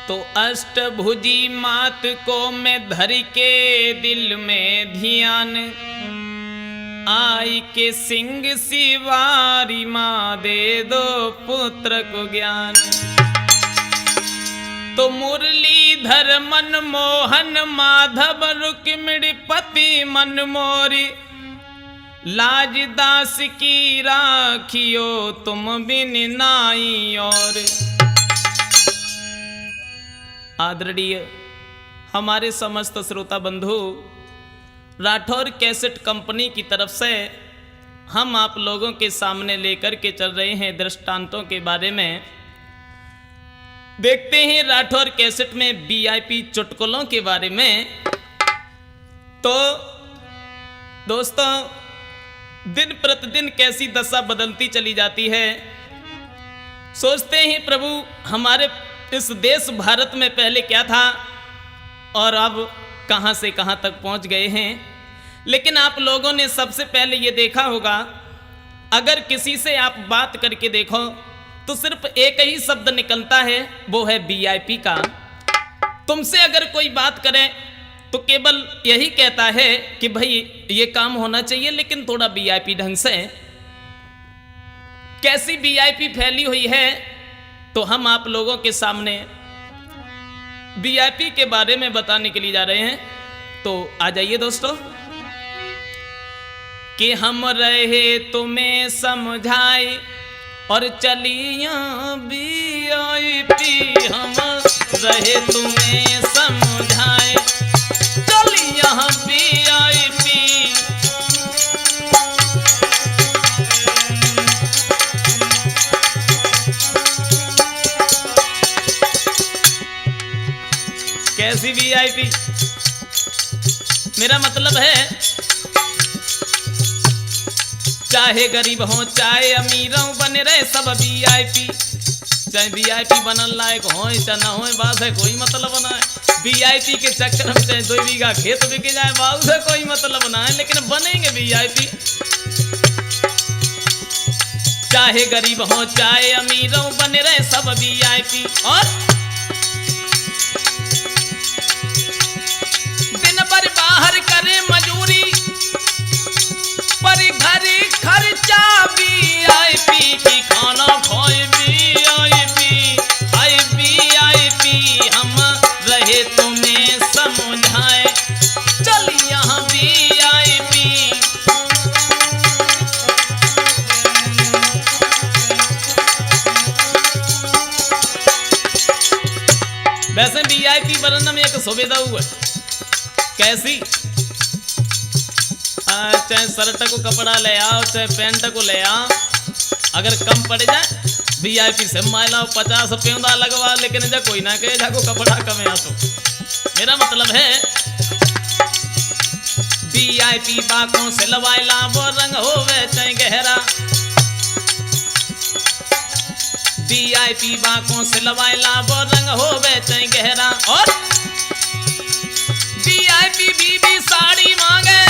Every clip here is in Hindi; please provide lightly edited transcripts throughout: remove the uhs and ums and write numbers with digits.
तो अष्टभुजी मात को मैं धर के दिल में ध्यान, आई के सिंह सिवारी माँ दे दो पुत्र को ज्ञान। तो मुरलीधर मन मोहन माधव रुक्मिणी पति मन मोरी, लाज दास की राखियो तुम बिन नाई और। आदरणीय हमारे समस्त श्रोता बंधु, राठौर कैसेट कंपनी की तरफ से हम आप लोगों के सामने लेकर के चल रहे हैं दृष्टांतों के बारे में। देखते हैं राठौर कैसेट में वीआईपी चुटकुलों के बारे में। तो दोस्तों, दिन प्रतिदिन कैसी दशा बदलती चली जाती है। सोचते हैं प्रभु हमारे इस देश भारत में पहले क्या था और अब कहां से कहां तक पहुंच गए हैं। लेकिन आप लोगों ने सबसे पहले ये देखा होगा, अगर किसी से आप बात करके देखो तो सिर्फ एक ही शब्द निकलता है, वो है वीआईपी का। तुमसे अगर कोई बात करे तो केवल यही कहता है कि भाई ये काम होना चाहिए, लेकिन थोड़ा वीआईपी ढंग से। कैसी वीआईपी फैली हुई है, तो हम आप लोगों के सामने वीआईपी के बारे में बताने के लिए जा रहे हैं। तो आ जाइए दोस्तों। कि हम रहे तुम्हें समझाए और चलिया वीआईपी, हम रहे तुम्हें समझाए चलिया वीआईपी। कैसी वीआईपी? मेरा मतलब है चाहे गरीब हो चाहे अमीर हो, बने रहे सब वीआईपी। चाहे वीआईपी बनल लायक हो चाहे ना हो, बात है कोई मतलब ना है। वीआईपी के चक्कर में चाहे 2 बीघा खेत बिक जाए, बात से कोई मतलब ना है, लेकिन बनेंगे वीआईपी। चाहे गरीब हो चाहे अमीर हो, बने रहे सब वीआईपी। और बाहर करे मजूरी पर घर खर्चा वीआईपी की, खाना खाए वीआईपी, हाय वीआईपी। हम रहे तुम्हें समझाए चल यहाँ वीआईपी। वैसे वीआईपी बनने में एक सुविधा हुआ। कैसी? चाहे शर्ट को कपड़ा ले आओ चाहे पैंट को ले आओ, अगर कम पड़ जाए वीआईपी से माला 50 पेंदा लगवा, लेकिन जब कोई ना कहे जाको कपड़ा कम आ। तो मेरा मतलब है वीआईपी बाकों से लवाइला, वो रंग होवे चाहे गहरा। वीआईपी बाकों से लवाइला, वो रंग होवे चाहे गहरा। और वीआईपी बीबी साड़ी मांगे,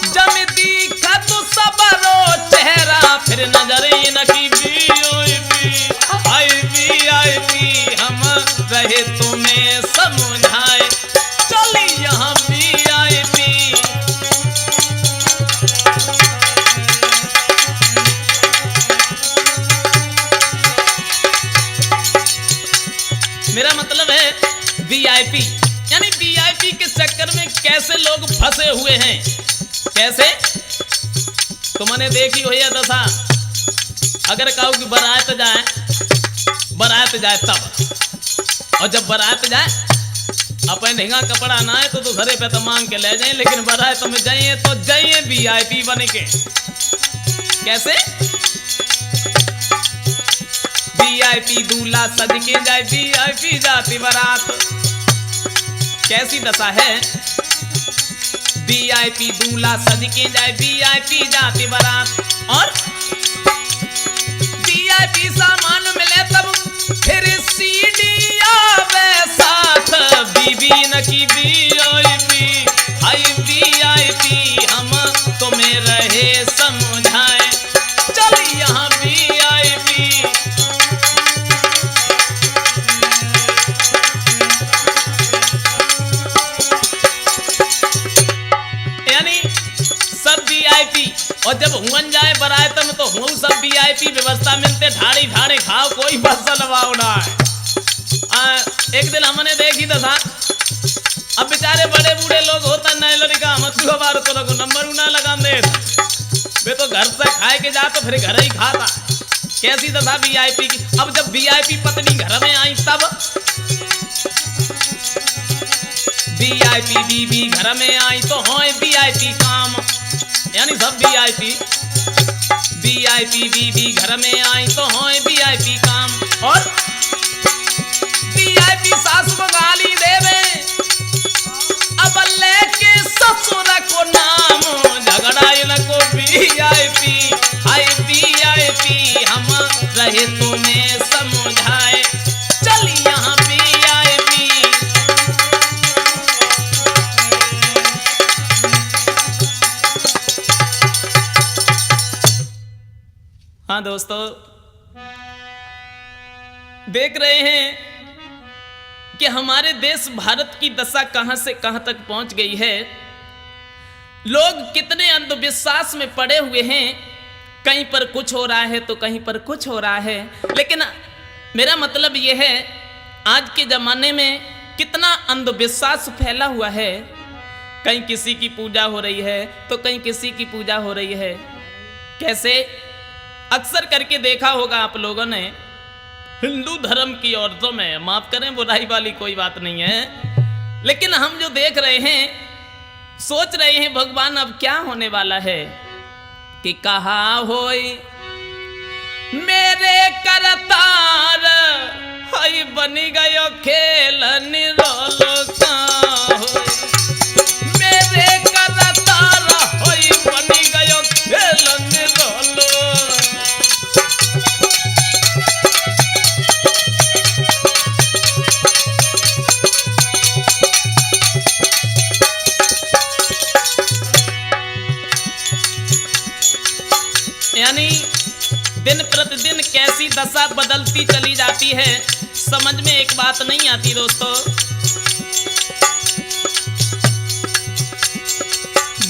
जब दिखा तो सबरो चेहरा, फिर नजरे न की वीआईपी, हाय वीआईपी। हम रहे तुम्हें समझाए चली यहाँ वीआईपी। मेरा मतलब है वीआईपी यानी वीआईपी के चक्कर में कैसे लोग फंसे हुए हैं। कैसे? तुमने देखी हुई है दशा, अगर कहूँ कि बारात जाए तब, और जब बारात जाए अपन ढेंगा कपड़ा ना है तो दूसरे पे तो मांग के ले जाए, लेकिन बारात में जाइए तो जाइए वीआईपी बन के। कैसे? वीआईपी दूल्हा सज के जाए, वीआईपी जाती बारात। कैसी दशा है? वीआईपी दूल्हा सज के जाए, वीआईपी जाती बारात। और वीआईपी सामान मिले तब फिर सीडी आवे साथ, बीबी न की वीआईपी, हाय वीआईपी। हम तुम्हें रहे समझाए चल यहाँ वीआईपी। वीआईपी व्यवस्था मिलते ढाड़ी ढाड़े खाओ कोई फसल वाओ ना है। एक दिन हमने देखी तो था अब बेचारे बड़े बूढ़े लोग होता नए लड़का मत बार तो लोग नंबर ना लगा दे वे तो घर से खाए के जा तो फिर घर ही खाता। कैसी दशा वीआईपी की। अब जब वीआईपी पत्नी घर में आई तब वीआईपी बीबी घर में आई तो हो वीआईपी काम यानी सब वीआईपी बीबी घर में आई तो हो वीआईपी काम। और वीआईपी सास को गाली देवे अब लेके ससुर को नाम झगड़ा इनको वीआईपी हाय वीआईपी हम रहे तुम्हें समझाए चल यहाँ वीआईपी। हाँ दोस्तों देख रहे हैं कि हमारे देश भारत की दशा कहां से कहां तक पहुंच गई है। लोग कितने अंधविश्वास में पड़े हुए हैं। कहीं पर कुछ हो रहा है तो कहीं पर कुछ हो रहा है। लेकिन मेरा मतलब यह है आज के जमाने में कितना अंधविश्वास फैला हुआ है। कहीं किसी की पूजा हो रही है तो कहीं किसी की पूजा हो रही है। कैसे अक्सर करके देखा होगा आप लोगों ने हिंदू धर्म की औरतों में, माफ करें बुराई वाली कोई बात नहीं है, लेकिन हम जो देख रहे हैं सोच रहे हैं भगवान अब क्या होने वाला है कि कहा होई मेरे करतार हई बनी गयो खेल निरोलो का होई मेरे करतार हई बनी गयो खेल निरोलो। यानी दिन प्रतिदिन कैसी दशा बदलती चली जाती है समझ में एक बात नहीं आती दोस्तों।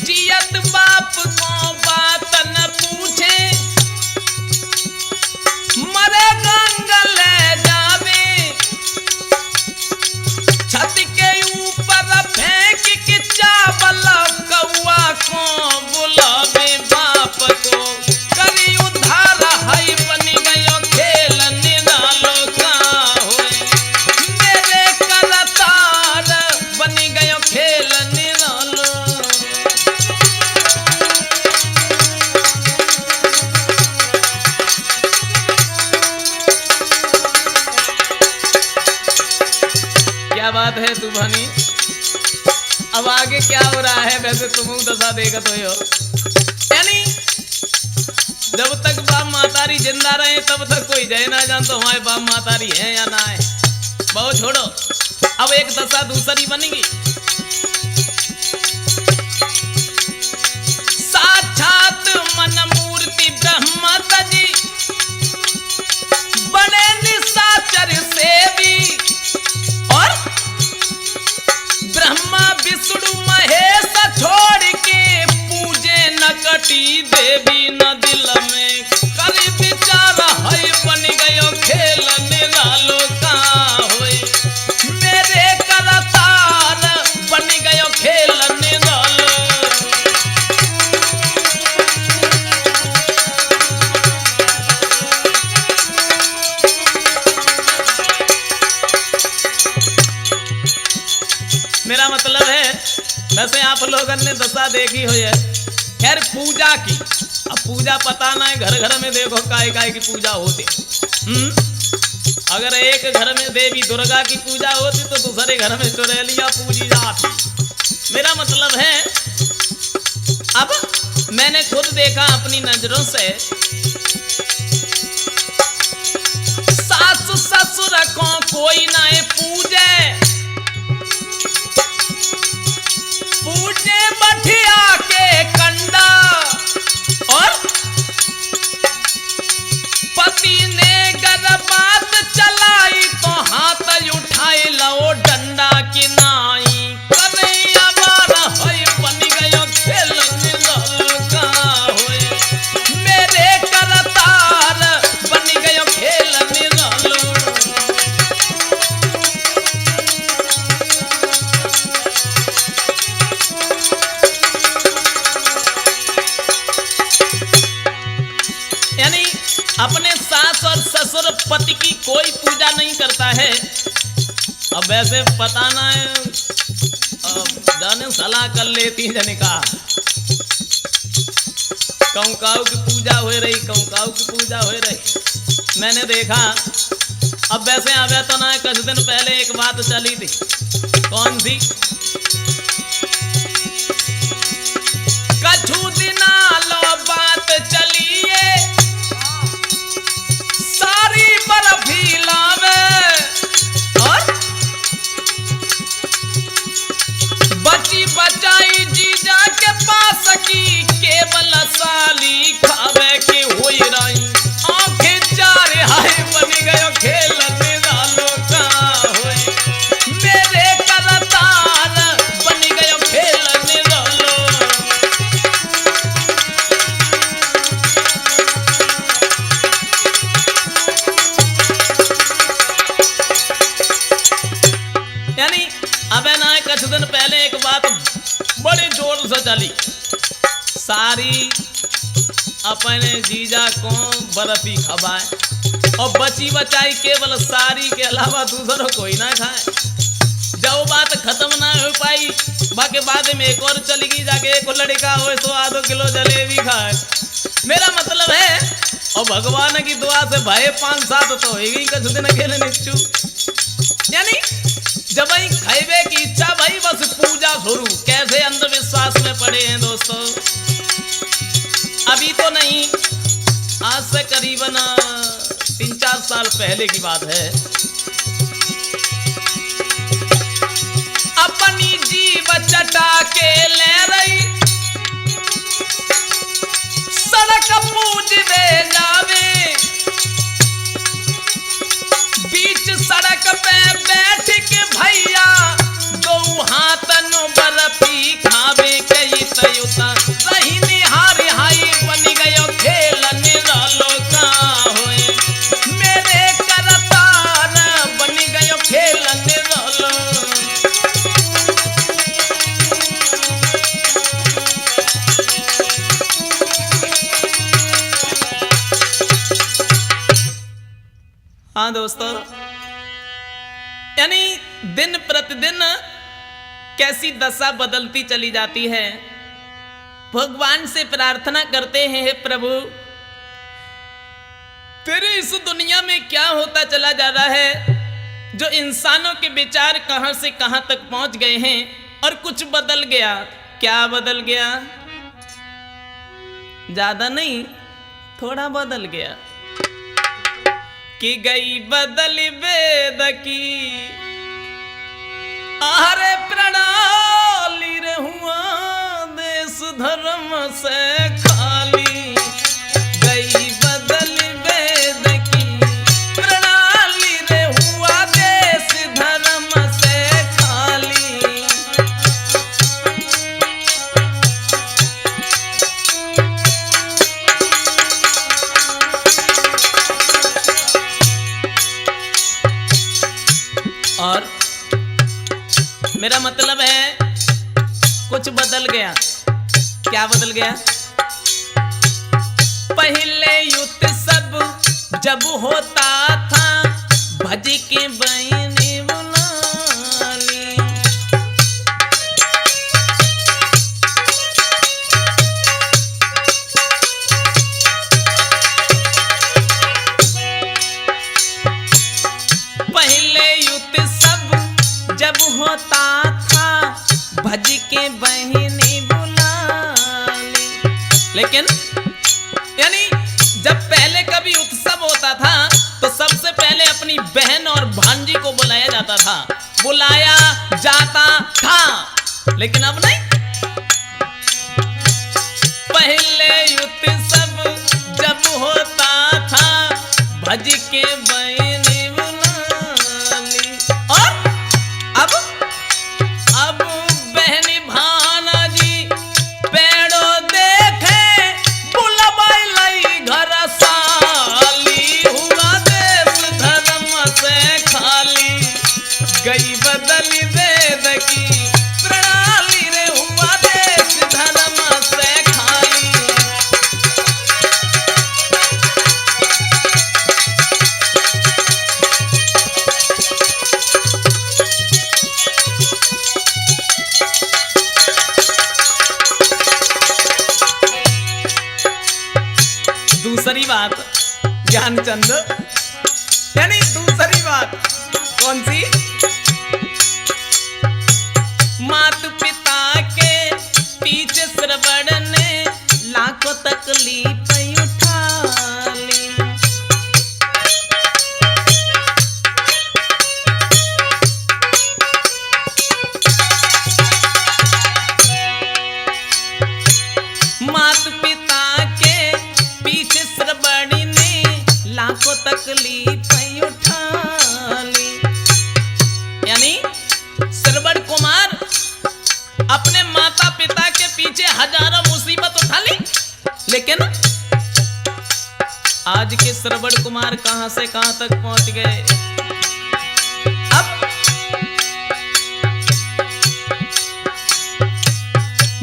जियत बाप को बात न पूछे मरे गंगल जावे छत के ऊपर फेंक के चावल कौआ को बुलावे बाप को करी उद्धार हई बनी गयो खेल निरालो का होए मेरे करतार बनी गयो खेल निरालो। क्या बात है तू बनी। अब आगे क्या हो रहा है वैसे तुम दशा देखत हो। यानी जब तक बाप मातारी जिंदा रहे तब तक कोई जय ना जान तो हमारे बाप मातारी है या ना है। बहुत छोड़ो अब एक दशा दूसरी बनेगी। साक्षात मन मूर्ति ब्रह्मा जी बड़े निशाचर सेवी और ब्रह्मा विष्णु महेश छोड़ के पूजे नकटी देवी न दिल में करी विचार हई बन गयो खेल निरालो का होए मेरे करतार बन गयो खेल निरालो। मेरा मतलब है वैसे आप लोगों ने दशा देखी हुई है खैर पूजा की। अब पूजा पता ना है घर घर में देखो काय काय की पूजा होती। अगर एक घर में देवी दुर्गा की पूजा होती तो दूसरे घर में चुड़ैलियां पूजी जाती। मेरा मतलब है अब मैंने खुद देखा अपनी नजरों से सास ससुर को कोई ना पूजे पूजे मठिया के कंडा और पति ने गरबात चलाई तो हाथ उठाए लो डंडा की नाई कन्हैया बार होई बन गयो खेल निरालो का होए मेरे करतार कोई पूजा नहीं करता है। अब वैसे पता ना है, जाने सलाह कर लेती जने का कंकाऊ की पूजा हो रही, कंकाऊ की पूजा हो रही। मैंने देखा अब वैसे आवे तो ना, कुछ दिन पहले एक बात चली थी। कौन सी? कछु दिना लो बात चलिए, सारी बर्फी लावे और बची बचाई जीजा के पास की, केवल साली खावे के होई रही। आंखें चार हाय बन गयो खेलने वालों का होए, मेरे करतार बन गयो खेलने वालों। यानी अबे ना कुछ दिन पहले एक बात बड़े जोर से चली। सारी अपने जीजा को बर्फी खवाए और बची बचाई केवल सारी के अलावा दूसरों कोई ना खाए। जब बात खत्म ना हो पाई, बाकी बाद में एक और चली गई, जाके एक लड़का हो तो आधो किलो जलेबी खाए। मेरा मतलब है और भगवान की दुआ से भाई 5-7 तो होगी कुछ दिन अकेले निच्चू। यानी जब भाई खाइबे की इच्छा भाई बस पूजा शुरू। कैसे अंधविश्वास में पड़े हैं दोस्तों। अभी तो नहीं, आज से करीबन 3-4 साल पहले की बात है। अपनी जीव चटा के ले रही, सड़क पूज दे जावे, बीच सड़क पे बैठ के भैया दो हाथन बर्फी खावे कई तयुता रही निहारी हाई बन गयो खेलने वालों का होए, मेरे करतार बन गयो खेलने वालों। हाँ दोस्तों, यानी दिन प्रतिदिन कैसी दशा बदलती चली जाती है। भगवान से प्रार्थना करते हैं, हे प्रभु तेरे इस दुनिया में क्या होता चला जा रहा है, जो इंसानों के विचार कहां से कहां तक पहुंच गए हैं और कुछ बदल गया। क्या बदल गया? ज्यादा नहीं, थोड़ा बदल गया। कि गई बदल वेद की आरे प्रणाली रहुआ देश धर्म से खाली। गई बदल वेद की प्रणाली रहुआ देश धर्म से खाली। और मेरा मतलब है कुछ बदल गया। क्या बदल गया? पहले युद्ध सब जब होता था, भज के बहने बुला ली। पहले युद्ध सब जब होता था, भज के बहने बुला ली। लेकिन यानी जब पहले कभी उत्सव होता था तो सबसे पहले अपनी बहन और भांजी को बुलाया जाता था, बुलाया जाता था। लेकिन अब नहीं। पहले उत्सव जब होता था, भज के बहने बुला ली। और अब बहनी भाना जी पेड़ो देखे बुलवाई लई घर साली। हुआ देश धर्म से खाली। गई बदल वेद की प्रणाली रे, हुआ देश धर्म से खाली। चंद। यानी दूसरी बात कौन सी? माता पिता के पीछे श्रवण ने लाखों तकलीफ उठा ली। माता पिता के पीछे श्रवण ने लाखों तकलीफ उठा ली। यानी श्रवण कुमार अपने माता पिता के पीछे हजारों मुसीबत उठा ली, लेकिन आज के श्रवण कुमार कहां से कहां तक पहुंच गए। अब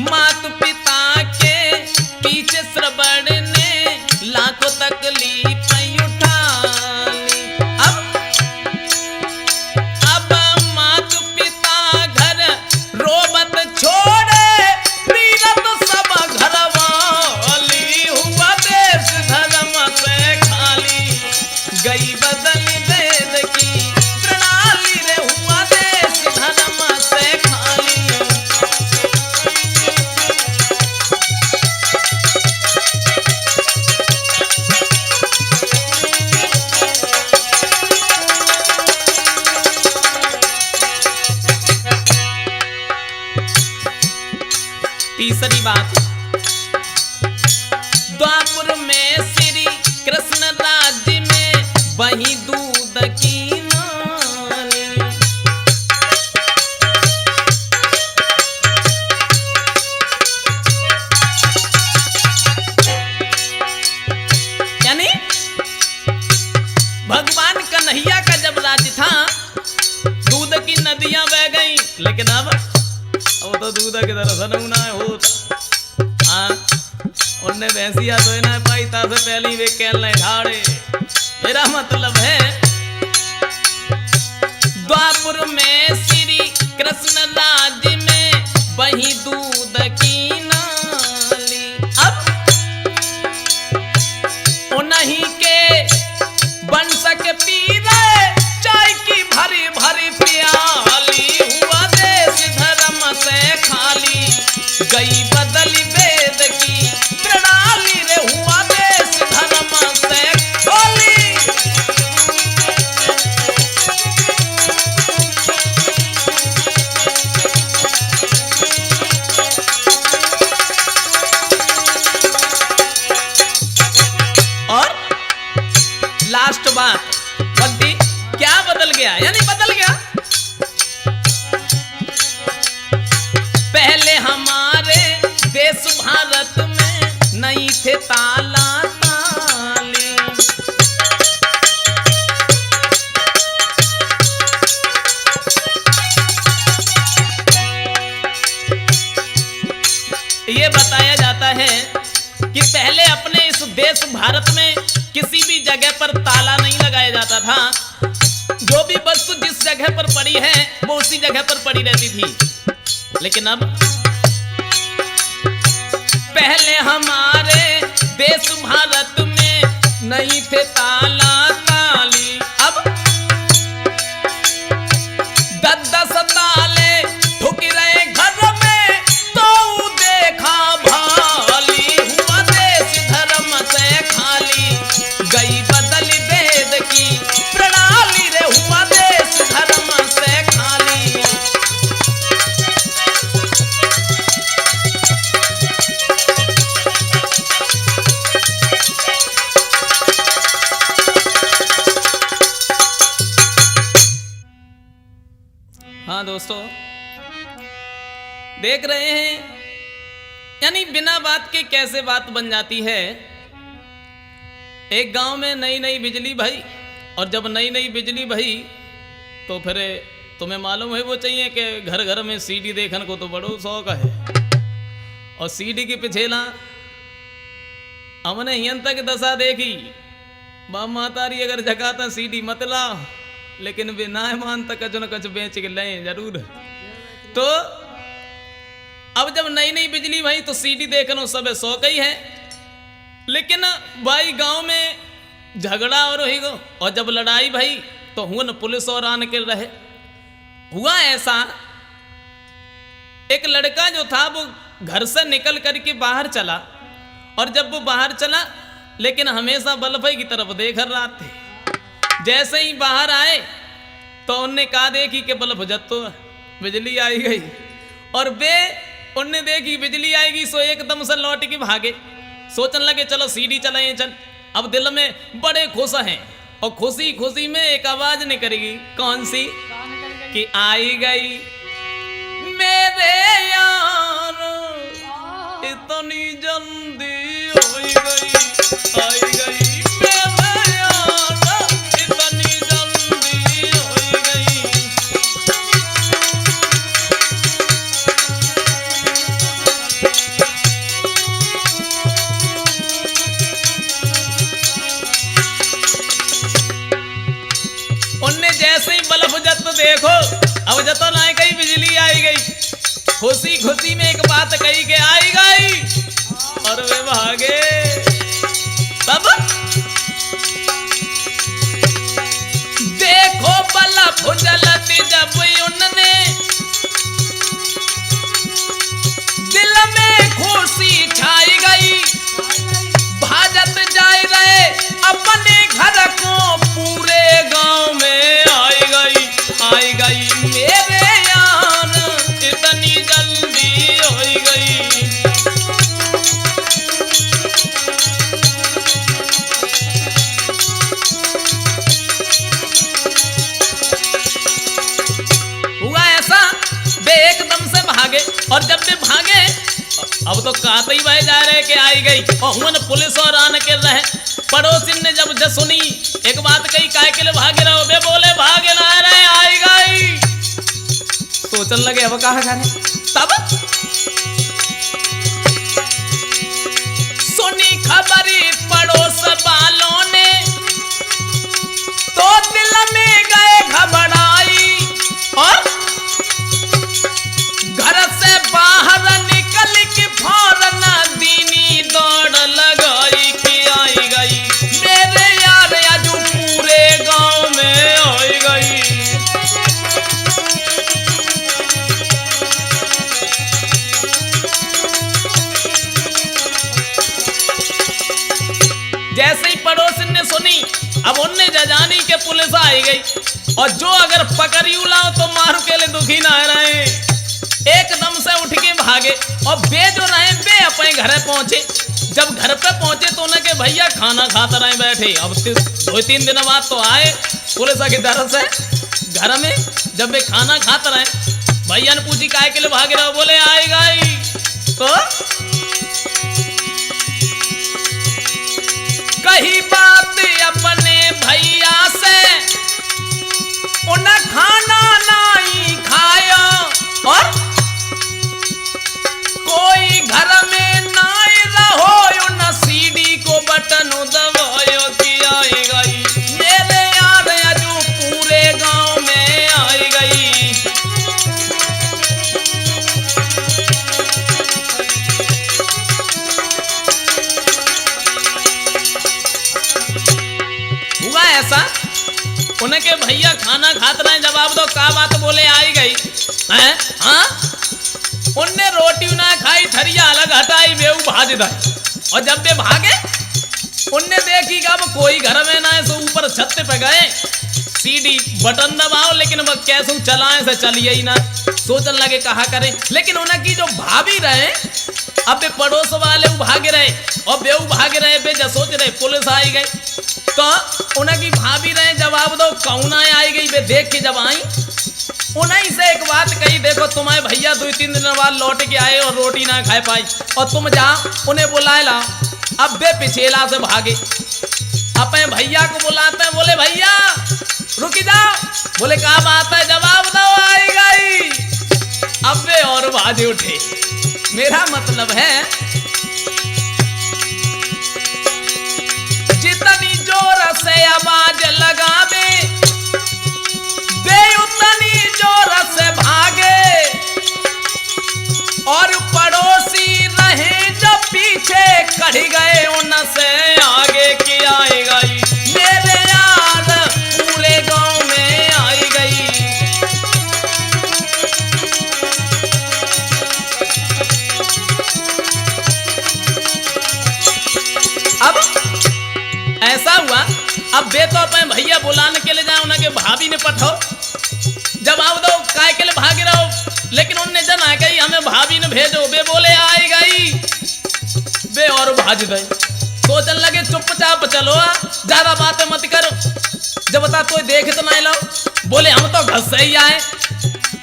माता पिता के पीछे श्रवण ने लाखों तकलीफ उठा ली। अब माता पिता घर रोबत छोड़े वीरत सब घर वाली, हुआ देश धर्म से खाली, गई बदल वेद की प्रणाली रे, हुआ देश धर्म से खाली। तीसरी बात, द्वापर में श्री कृष्ण राज्य में वही दूध की नाली। यानी भगवान कन्हैया का जब राज्य था, दूध की नदियां बह गई, लेकिन अब तो दूध की तरह सनूना होता। उनने भैंसिया तो ना पाई था से पहली वे कहने ठाड़े। मेरा मतलब है द्वापर में श्री कृष्ण राज्य में वही दूध की नाली। अब उन्हीं के वंश के पी रहे चाय की भरी भरी प्याली, हुआ देश धर्म से खाली, गई बदली वेद की प्रणाली रे, हुआ देश धर्म से खाली। और लास्ट बात बंटी, क्या बदल गया? यानी बदल गया, पहले हमारे देश भारत में नहीं थे ताला ताली। ये बताया जाता है कि पहले अपने इस देश भारत में किसी भी जगह पर ताला नहीं लगाया जाता था। जो भी वस्तु जिस जगह पर पड़ी है वो उसी जगह पर पड़ी रहती थी। लेकिन अब पहले हमारे देश भारत में नहीं थे ताला ताली। अब 10-10 ताले ठुक रहे घर में, तो देखा भाली, हुआ देश धर्म से खाली, गई बदली वेद की प्रणाली रे, हुआ देश धर्म से खाली। हाँ दोस्तों, देख रहे हैं यानी बिना बात के कैसे बात बन जाती है। एक गांव में नई नई बिजली भई, और जब नई नई बिजली भई तो फिर तुम्हें मालूम है वो चाहिए कि घर घर में सीडी देखने को तो बड़ो शौक है। और सीडी के पिछेला हमने यहां तक दशा देखी, बाप मातारी अगर जगाता सीडी मत ला, लेकिन वे ना मान तक कच न कच बेच के लें जरूर। तो अब जब नई नई बिजली भाई तो सीडी देखना सब शौक ही है। लेकिन भाई गांव में झगड़ा और ही गो, और जब लड़ाई भई तो हुन पुलिस और आन के रहे। हुआ ऐसा, एक लड़का जो था वो घर से निकल करके बाहर चला, और जब वो बाहर चला लेकिन हमेशा बल्ब की तरफ देख रहा थे। जैसे ही बाहर आए तो उनने कहा देखी कि बल्ब जतो, बिजली आई गई, और वे उनने देखी बिजली आएगी सो एकदम से लौट के भागे। सोचने लगे चलो सीढ़ी चलाएं चल। अब दिल में बड़े खुश हैं, और खुशी खुशी में एक आवाज निकलेगी, कौन सी? कि आई गई मेरे यार इतनी जल्दी आई गई, आई गई मेरे यार इतनी जल्दी आई गई। उनने जैसे ही बल्ब जत देखो, अब जतो ना गई बिजली आई गई, खुशी खुशी में एक बात कही के आई गई, और वे भागे। तब देखो बल्ब जलती जब उनने दिल में खुशी छाई गई, भाजत जाए रहे अपने घर को पूरे गांव में आई गई, आई गई मेरे यार इतनी जल्दी आई गई। हुआ ऐसा, वे एकदम से भागे, और जब वे भागे अब तो कहते ही वह जा रहे कि आई गई, और हुन पुलिस और आन के रहे। पड़ोसी ने जब सुनी एक बात कही, काय के लिए भागे रहो? वे बोले भागे ना रहे, आई गई। सोचने लगे अब कहा जाने। तब सुनी खबरी पड़ोस वालों ने तो दिल में गए घबराई, और घर से बाहर निकल के फौरन दीनी दौड़ लगाई कि आई गई मेरे यार अजू पूरे गांव में आई गई। जैसे ही पड़ोसी ने सुनी, अब उनने जजानी के पुलिस आई गई, और जो अगर पकड़ी उलाओ तो मारू के लिए दुखी ना रहे, एकदम से उठ के भागे, और वे जो रहे वे अपने घर पहुंचे। जब घर पे पहुंचे तो उनके भैया खाना खाते रहे बैठे। अब 2-3 दिन बाद तो आए पुलिस की तरफ से घर में। जब वे खाना खाते रहे, भैया ने पूछी काय के लिए भागे रहो? बोले आई गई। तो कही बात अपने भैया से, उन्हें खाना नहीं खाया, और कोई घर में नहीं रहो, उन सीढ़ी को बटन दबायो कि आई गई मेरे यार अजू पूरे गांव में आई गई। हुआ ऐसा, उनके भैया खाना खाते रहे, जवाब दो का बात? बोले आई गई हैं? हाँ, उनने रोटी ना खाई, थरिया अलग हटाई, बेऊ भाज दाई, और जब वे भागे उनने देखी कि अब कोई घर में ना है, सो ऊपर छत पे गए, सीढ़ी बटन दबाओ, लेकिन वह कैसे चलाएं से चलिए ही ना। सोचने लगे कहा करें, लेकिन उनकी जो भाभी रहे, अब वे पड़ोस वाले भागे रहे, और बेऊ भागे रहे, वे जो सोच रहे पुलिस आई गई, तो उनकी भाभी रहे जवाब दो कौन आई गई। वे देख के जब आई, उन्हीं से एक बात कही, देखो तुम्हारे भैया 2-3 दिन बाद लौट के आए और रोटी ना खा पाई, और तुम जाओ उन्हें बुलाए ला। अब वे पिछेला से भागे, अपने भैया को बुलाते हैं, बोले भैया रुक जाओ। बोले क्या बात है? जवाब दो आई गई। अब वे और भाजे उठे। मेरा मतलब है जितनी जोर से आवाज लगावे वे उतनी जोर से भागे, और पड़ोसी रहे जो पीछे कढ़ गए उनसे आगे की आई गई भाभी ने पठो जवाब दो काय के लिए भाग रहो। लेकिन उनने जना गई हमें भाभी ने भेजो। बे बोले आई गई बे और भाज गए। सोचने लगे चुपचाप चलो, ज्यादा बातें मत करो। जब बता तो देख तो नहीं लो। बोले हम तो घर से ही आए।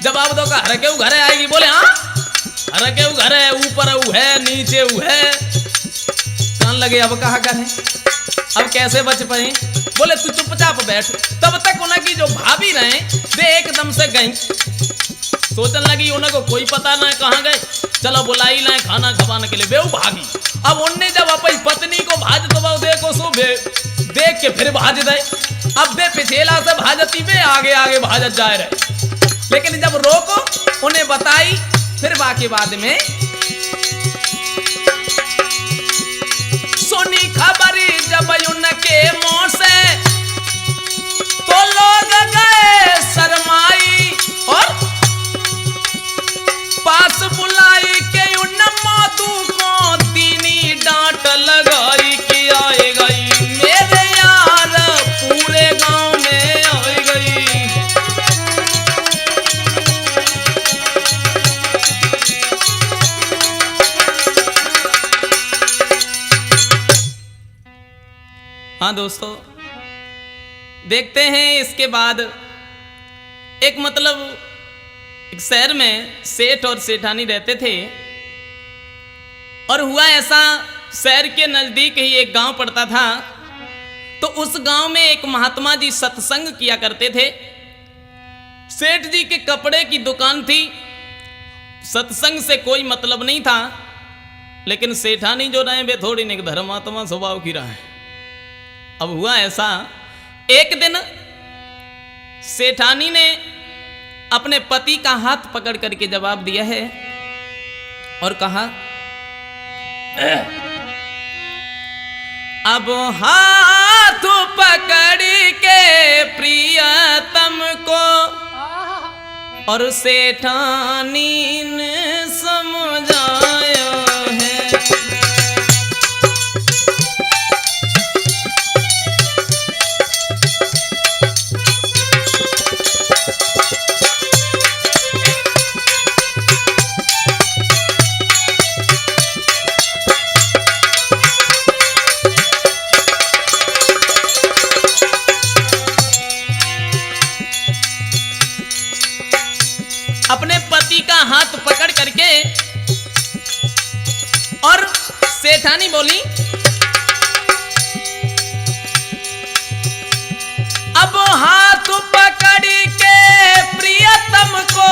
जवाब दो का हर के घर आएगी। बोले हाँ हर के घर है, ऊपर ऊ है नीचे ऊ है। कान लगे अब कहा करें, अब कैसे बच पाए। बोले तू चुपचाप बैठ। तब तक उनकी जो भाभी रहे वे एकदम से गई। सोचने लगी उनको कोई पता ना कहाँ गए, चलो बुलाई लाए खाना खवाने के लिए। बेऊ भागी। अब उनने जब अपनी पत्नी को भाज तो देखो सो देख के फिर भाज दे। अब वे पिछेला से भाजती वे आगे आगे भाजत जाए रहे। लेकिन जब रोको उन्हें बताई फिर बाकी बाद में सुनी खबरी जब उनके मुंह से तो लोग गए शर्माई और पास बुलाई के उन मातू को दीनी डांट लगाई कि आए गई मेरे यार पूरे गांव में आई गई। हाँ दोस्तों, देखते हैं इसके बाद एक मतलब एक शहर में सेठ और सेठानी रहते थे। और हुआ ऐसा, शहर के नजदीक ही एक गांव पड़ता था। तो उस गांव में एक महात्मा जी सत्संग किया करते थे। सेठ जी के कपड़े की दुकान थी। सत्संग से कोई मतलब नहीं था। लेकिन सेठानी जो रहे वे थोड़ी नहीं धर्मात्मा स्वभाव की रहे। अब हुआ ऐसा, एक दिन सेठानी ने अपने पति का हाथ पकड़ करके जवाब दिया है और कहा अब हाथ पकड़ के प्रियतम को और सेठानी ने समझाया है। अपने पति का हाथ पकड़ करके और सेठानी बोली अब हाथ पकड़ के प्रियतम को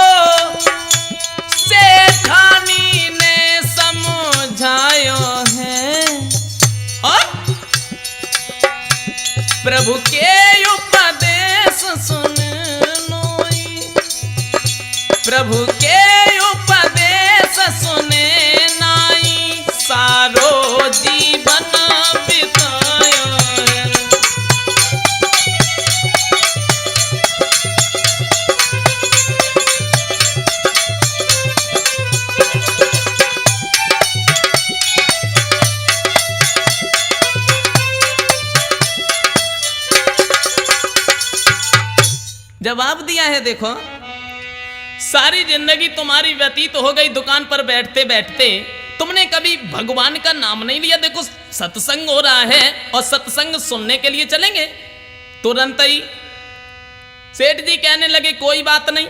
सेठानी ने समझायो है और प्रभु के उपदेश सुन प्रभु के उपदेश सुने नाई सारो जीवन बितायो। जवाब दिया है, देखो सारी जिंदगी तुम्हारी व्यतीत हो गई दुकान पर बैठते बैठते, तुमने कभी भगवान का नाम नहीं लिया। देखो सत्संग हो रहा है और सत्संग सुनने के लिए चलेंगे। तुरंत ही सेठ जी कहने लगे कोई बात नहीं।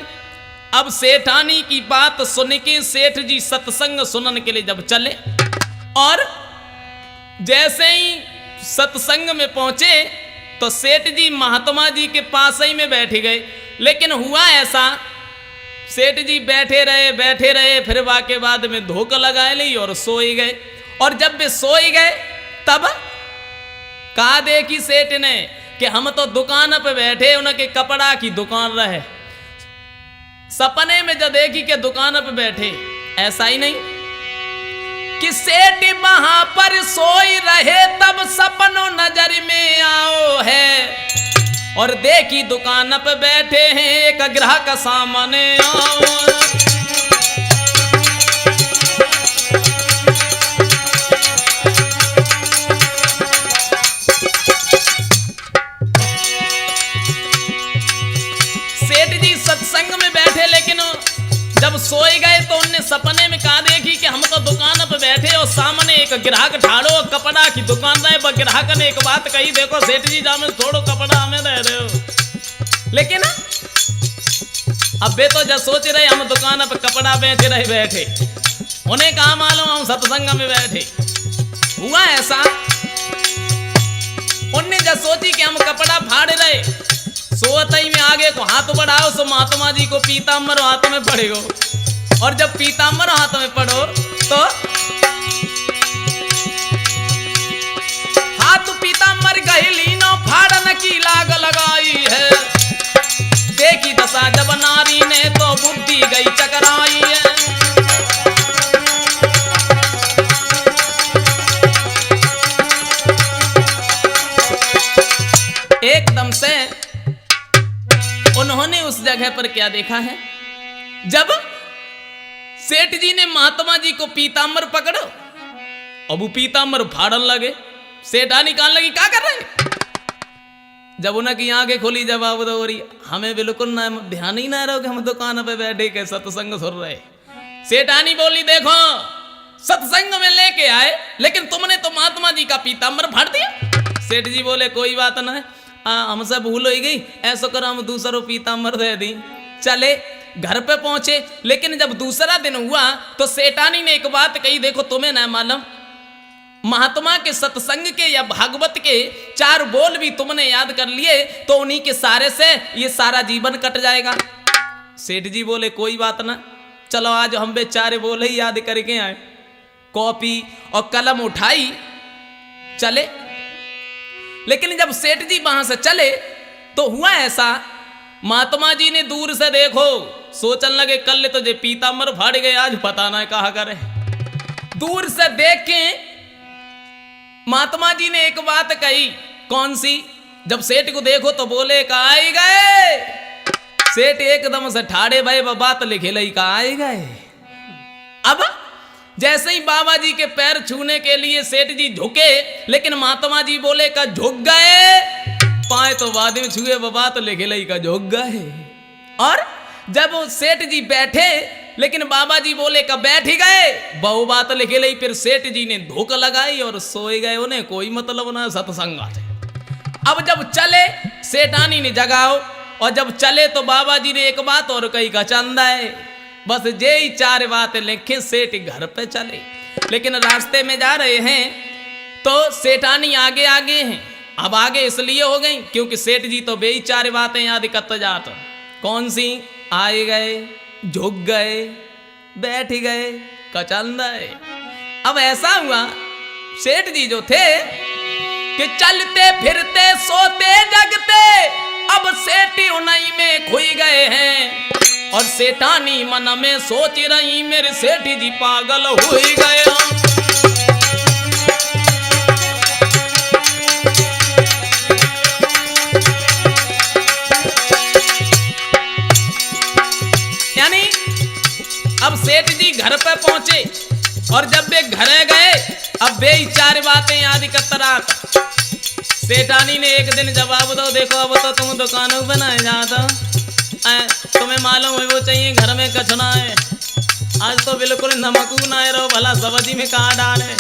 अब सेठानी की बात सुन के सेठ जी सत्संग सुनने के लिए जब चले और जैसे ही सत्संग में पहुंचे तो सेठ जी महात्मा जी के पास ही में बैठ गए। लेकिन हुआ ऐसा, सेठ जी बैठे रहे फिर वाके बाद में धोख लगाए ली और सो ही गए। और जब वे सो ही गए तब कहा देखी सेठ ने कि हम तो दुकान पे बैठे, उनके कपड़ा की दुकान रहे। सपने में जब देखी कि दुकान पे बैठे, ऐसा ही नहीं कि सेठ वहां पर सोई रहे तब सपनों नजर में आओ है और देखी दुकान पे बैठे हैं एक ग्राहक सामने आओ। जब सोए गए तो उनने सपने में कहा देखी कि हम तो दुकान पे बैठे और सामने एक ग्राहक ठाड़ो कपड़ा की दुकान रहे, ग्राहक ने एक बात कही, देखो सेठ जी जामे थोड़ो कपड़ा हमें दे रहे हो। लेकिन अब वे तो जब सोच रहे हम दुकान पे कपड़ा बेच रहे बैठे, उन्हें कहा मालूम हम सत्संग में बैठे। हुआ ऐसा, उनने जब सोची कि हम कपड़ा फाड़ रहे, सोतई में आगे को हाथ बढ़ाओ सो महात्मा जी को पीताम्बर हाथ में पड़ेगो, और जब पीताम्बर हाथ में पड़ो तो हाथ पीताम्बर गहली नो फाड़न की लाग लगाई है, देखी दशा जब नारी ने तो बुद्धि गई चकराई है। एकदम से उन्होंने उस जगह पर क्या देखा है, जब सेठ जी ने महात्मा जी को पीताम्बर पकड़ो, अब वो पीताम्बर फाड़न लगे, सेठा निकाल लगी क्या कर रहे। जब उनकी आंखें खोली जवाब दो रही, हमें बिल्कुल ना ध्यान ही ना रहो कि हम दुकान पे बैठे के सत्संग सुन रहे। सेठानी बोली देखो सत्संग में लेके आए, लेकिन तुमने तो महात्मा जी का पीताम्बर फाड़ दिया। सेठ जी बोले कोई बात ना है, हमसे भूल हो गई, ऐसा करो हम दूसरा पीताम्बर दे दी। चले घर पे पहुंचे, लेकिन जब दूसरा दिन हुआ तो सेठानी ने एक बात कही, देखो तुम्हें ना मालूम महात्मा के सत्संग के या भागवत के 4 बोल भी तुमने याद कर लिए तो उन्हीं के सारे से ये सारा जीवन कट जाएगा। सेठ जी बोले कोई बात ना, चलो आज हम बे 4 बोल ही याद करके आए। कॉपी और कलम उठाई चले, लेकिन जब सेठ जी वहां से चले तो हुआ ऐसा, महात्मा जी ने दूर से देखो सोचन लगे कल तो जे पीताम्बर फाड़ गए, आज पता ना कहा करे। दूर से देख के महात्मा जी ने एक बात कही, कौन सी, जब सेठ को देखो तो बोले कहा आई गए। सेठ एकदम से ठाड़े भाई बात लिखे लई कहा आई गए। अब जैसे ही बाबा जी के पैर छूने के लिए सेठ जी झुके, लेकिन महात्मा जी बोले का झुक गए, पाए तो बाद में छुए बाबा तो लिखे लई का झुक गए। और जब सेठ जी बैठे, लेकिन बाबा जी बोले का बैठ ही गए, बहु बात लिखे लई, फिर सेठ जी ने धोख लगाई और सोए गए, उन्हें कोई मतलब ना सत्संग। अब जब चले सेठानी ने जगाओ, और जब चले तो बाबा जी ने एक बात और कही का चंदा है, बस जे ही 4 बातें लिखे सेठ घर पे चले। लेकिन रास्ते में जा रहे हैं तो सेठानी आगे आगे हैं। अब आगे इसलिए हो गई क्योंकि सेठ जी तो बे ही 4 बातें याद करते जाते। कौन सी, आए गए, झुक गए, बैठ गए, कचंदाए। अब ऐसा हुआ सेठ जी जो थे कि चलते फिरते सोते जगते अब सेठी उन्हीं में खुई गए हैं, और सेठानी मन में सोच रही मेरे सेठी जी पागल हुई गए। यानी अब सेठ जी घर पे पहुंचे, और जब वे घर गए अब वे 4 बातें याद करता रहा। सेठानी ने एक दिन जवाब दो, देखो अब तो तुम दुकानों पे ना जाता, तुम्हें मालूम है वो चाहिए घर में कचना है, आज तो बिल्कुल नमकू ना रहो, भला सब्जी में कहाँ डाले,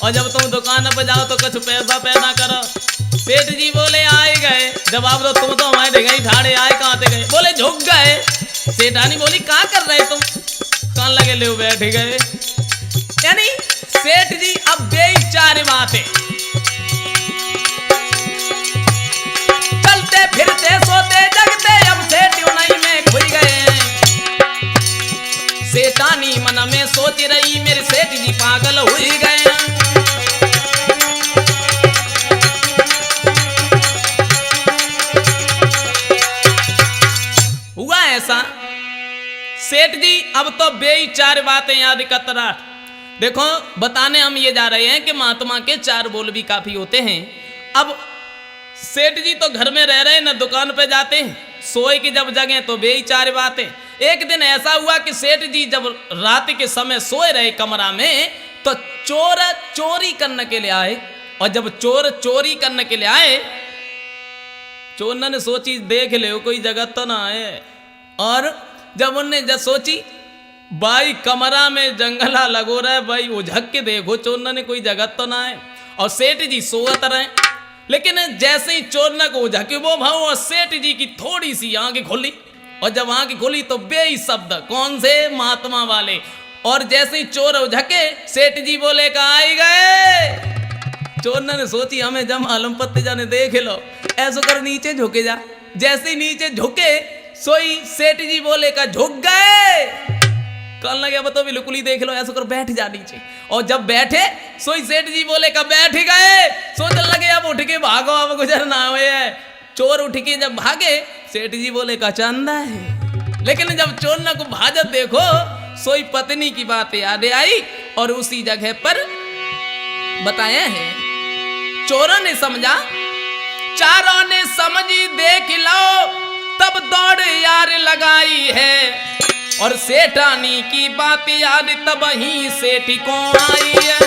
और जब तुम दुकान पर जाओ तो कुछ पैसा पैदा करो। सेठ जी बोले आए गए, जवाब दो तुम तो हमारे गई ठाड़े आए कहाँ से गए, बोले झुक गए। सेठानी बोली क्या कर रहे तुम, कान लगे ले बैठ गए। यानी सेठ जी अब बे 4 बातें, चलते फिरते सोते जगते अब सेठ उन्हीं में खुई गए हैं। सेठानी मन में सोच रही मेरे सेठ जी पागल हुई गए हैं। हुआ ऐसा, सेठ जी अब तो बे 4 बातें याद करता। देखो बताने हम ये जा रहे हैं कि महात्मा के 4 बोल भी काफी होते हैं। अब सेठ जी तो घर में रह रहे न दुकान पे जाते हैं, सोए की जब जगह तो बे 4 बातें। एक दिन ऐसा हुआ कि सेठ जी जब रात के समय सोए रहे कमरा में तो चोर चोरी करने के लिए आए, और जब चोर चोरी करने के लिए आए, चोर ने सोची देख ले कोई जगह तो ना आए, और जब उनने जब सोची भाई कमरा में जंगला लगो रहा है भाई, उझक के देखो चोरना ने कोई जगत तो ना है। और सेठ जी सोवत रहे, लेकिन जैसे ही चोरना को उझके वो भाव और सेठ जी की थोड़ी सी आंखें खोली, और जब आंखें खोली तो बेई शब्द कौन से महात्मा वाले। और जैसे ही चोर उझके सेठ जी बोले का आई गए। चोरना ने सोची हमें जब मालूम पत्ते जाने देख लो, ऐसो कर नीचे झुके जा। जैसे ही नीचे झुके सोई सेठ जी बोले का झुक गए। कल लगे बताओ बिल्कुल ही देख लो, ऐसा कर बैठ जा नीचे। और जब बैठे सोई सेठ जी बोले का बैठ गए। सोचने लगे अब उठ के भागो, अब गुजर ना हुए है। चोर उठ के जब भागे सेठ जी बोले का चंदा है। लेकिन जब चोर न को भाजत देखो सोई पत्नी की बात याद आई और उसी जगह पर बताया है। चोरों ने समझा, चारों ने समझी देख लो, तब दौड़ यार लगाई है। और सेठानी की बात याद तब ही सेठ को आई है।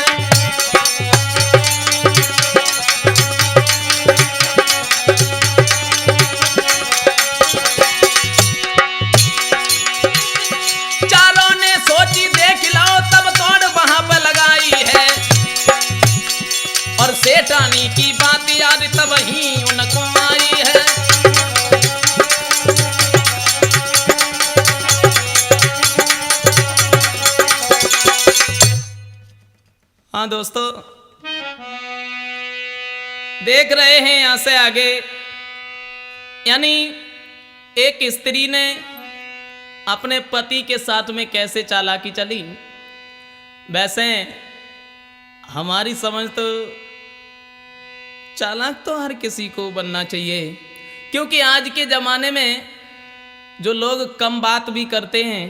चारों ने सोची देख लो, तब दौड़ वहां पर लगाई है। और सेठानी की बात याद तब ही उनको आई है। हाँ दोस्तों, देख रहे हैं यहां से आगे, यानी एक स्त्री ने अपने पति के साथ में कैसे चालाकी चली। वैसे हमारी समझ तो चालाक तो हर किसी को बनना चाहिए, क्योंकि आज के ज़माने में जो लोग कम बात भी करते हैं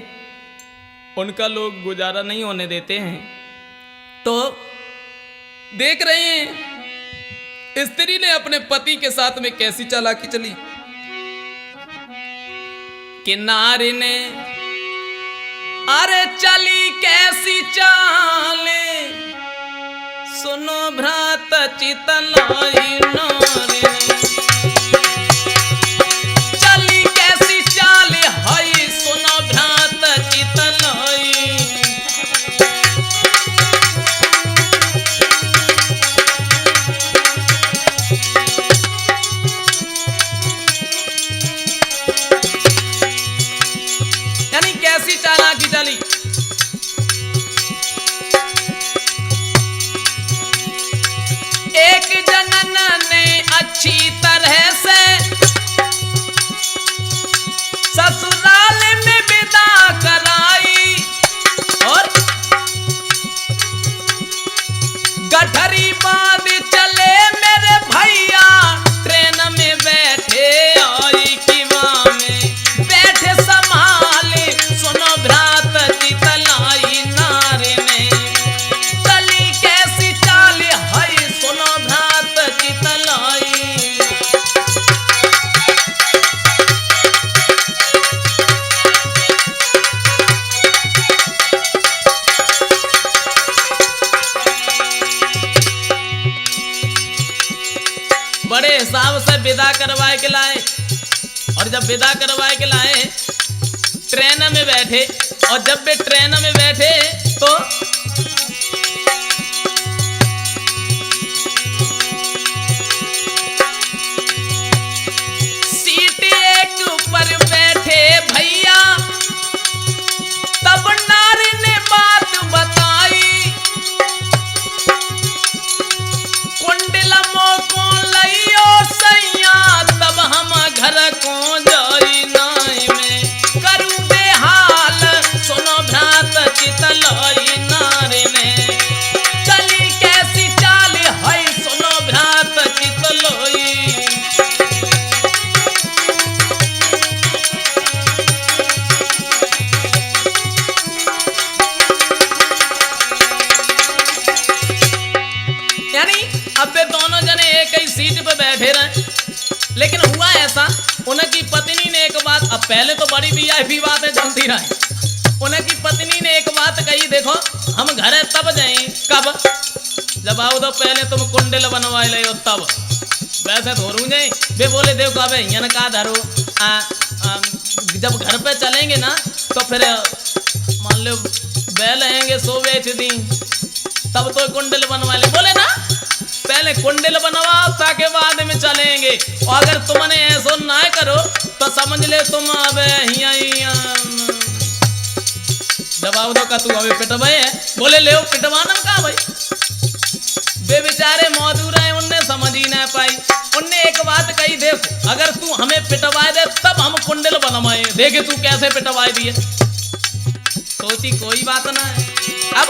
उनका लोग गुजारा नहीं होने देते हैं। तो देख रहे हैं स्त्री ने अपने पति के साथ में कैसी चालाकी चली कि नारी ने अरे चली कैसी चाले, सुनो भ्रात चितलाई नारी ने। चली कैसी चाले हई, सुनो भ्रात चितलाई। कैसी चालाकी चली। एक जनन ने अच्छी तरह से ससुराल में विदा कराई। और गठरी बाद चले मेरे भैया, ट्रेन में बैठे आई किवा में बैठे संभाले, सुनो भ्रात चितलाई नारी ने। चली कैसी चाल है, सुनो भ्रात चितलाई। बड़े हिसाब से विदा करवाए के लाए, और जब विदा करवाए के लाए ट्रेन में बैठे, और जब वे ट्रेन में बैठे तो सीट एक ऊपर बैठे भैया, तब नारी ने बात बताई। कुंडल मोको लइयो सैया, तब हम घर को जाई नाई में करूं बेहाल, सुनो भ्रात चितलाई नारी ने। चली कैसी चाल है, सुनो भ्रात चितलाई। यानी अब वे दोनों जने एक ही सीट पे बैठे रहे, लेकिन हुआ ऐसा उनकी पत्नी ने एक बात, अब पहले तो बड़ी वीआईपी बातें चलती रही। उनकी पत्नी ने एक बात कही, देखो हम घर तब जाए कब, जब आओ तो पहले तुम कुंडल बनवा ले तब, वैसे धोरू जाए। वे बोले देखो अब यन का धरो, जब घर पे चलेंगे ना तो फिर मान लो लगे सो बेच दी, तब तो कुंडल बनवा ले। बोले ना पहले कुंडल बनवाओ ताके बाद में चलेंगे, और अगर तुमने ऐसा ना करो तो समझ ले तुम अब जवाब दो का तू अभी पिटवाए है। बोले ले पिटवाना का भाई, वे बेचारे मौजूद है, उनने समझ ही ना पाई। उनने एक बात कही, देखो अगर तू हमें पिटवाए दे तब हम कुंडल बनवाए, देखे तू कैसे पिटवाए दिए। सोची कोई बात ना है। अब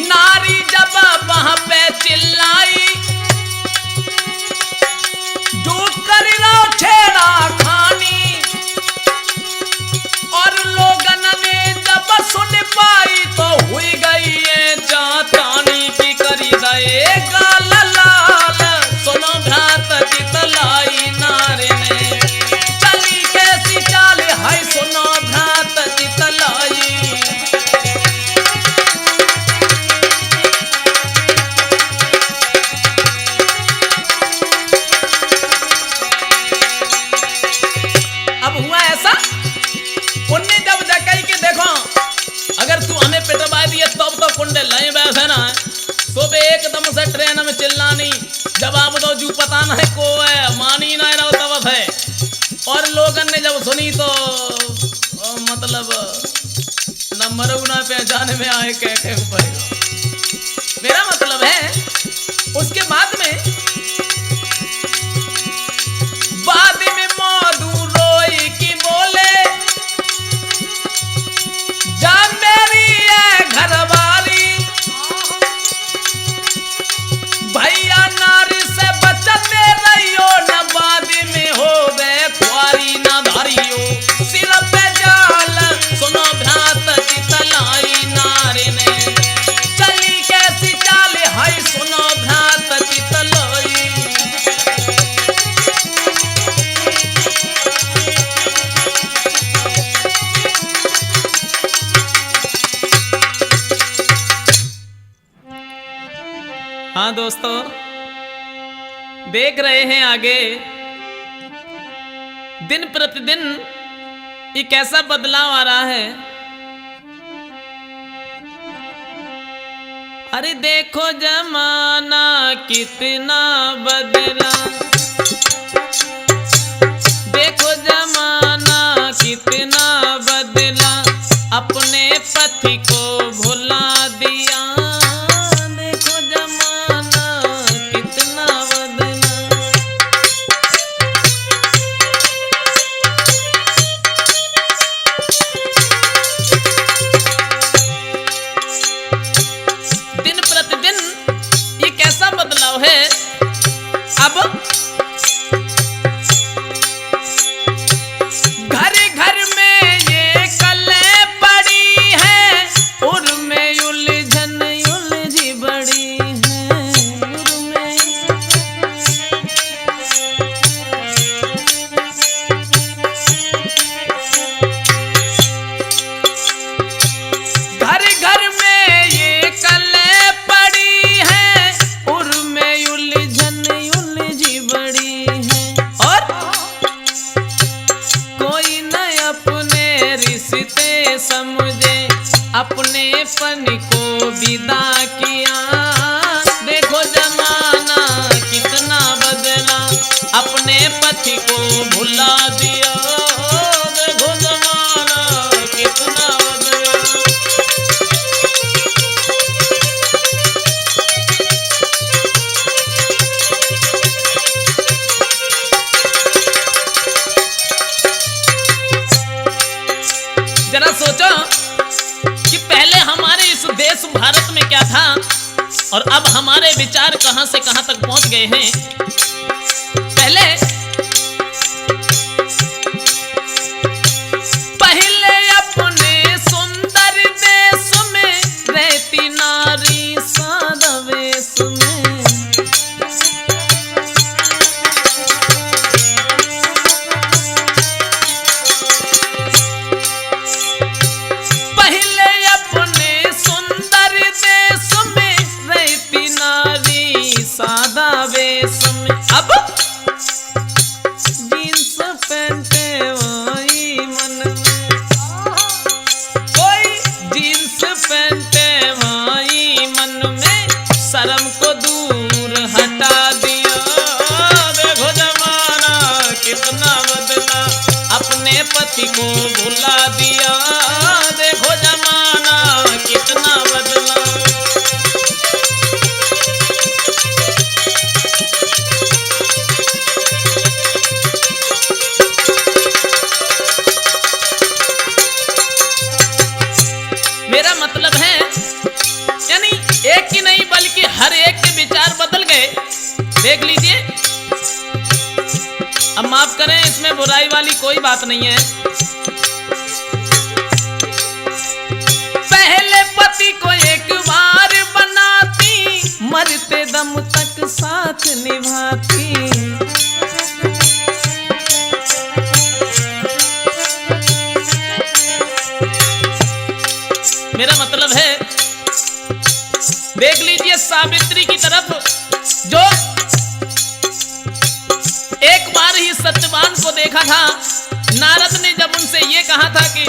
नारी जब वहां पे चिल्लाई, झूठ कर लो छेड़ा खानी, और लोगन ने जब सुन पाई तो हुई गई है जातानी की करी दे गाल लाल। सुनो घात चितलाई नारे ने, चली कैसी चाल है सुनो घात चितलाई। अब हुआ ऐसा, उनने जब जकई के देखो अगर तू हमें पिटवा दिए तब तो कुंडल नहीं बैठे ना है, सुबह एकदम से ट्रेन में चिल्लानी, जवाब दो जू पता नहीं को है, मानी ना रहो तब है। और लोगन ने जब सुनी तो मतलब नंबर ना पहचाने में आए कहते ऊपर। मेरा मतलब है उसके बाद में मधु रोई की बोले, जा मेरी है घरवाली, भैया नारी से बचते रहियो, न बाद में हो गए कुआरी न धारियो, सिर पे जाल सुनो भ्रात चितलाई नारी ने, चली कैसी चाल है सुनो भ्रात चितलाई। हाँ दोस्तों, देख रहे हैं आगे दिन प्रतिदिन ये कैसा बदलाव आ रहा है। अरे देखो जमाना कितना बदला, देखो जमाना कितना बदला, अपने पति को भुला दिया। अब घर घर में ये कलें पड़ी है, उनमें उलझन उलझी बड़ी है, घर घर में ये कलें पड़ी है, उनमें उलझन बड़ी है, और कोई न अपने रिश्ते समझे, अपने पन को विदा किया। देखो जमाना कितना बदला, अपने पति को भुला दिया। देखो जमाना कितना बदला। जरा सोचो कि पहले हमारे इस देश भारत में क्या था और अब हमारे विचार कहां से कहां तक पहुंच गए हैं। पहले अपने सुंदर देश में रहती नारी सादा वेश में, सादा वेश पति को भुला दिया, देखो जमाना कितना बदला। मेरा मतलब है यानी एक की नहीं बल्कि हर एक के विचार बदल गए। देख लीजिए, अब माफ करें, इसमें बुराई वाली कोई बात नहीं है। पहले पति को एक बार बनाती, मरते दम तक साथ निभाती। मेरा मतलब है, देख लीजिए सावित्री की तरफ, जो एक बार ही सत्यवान को देखा था। नारद ने जब उनसे ये कहा था कि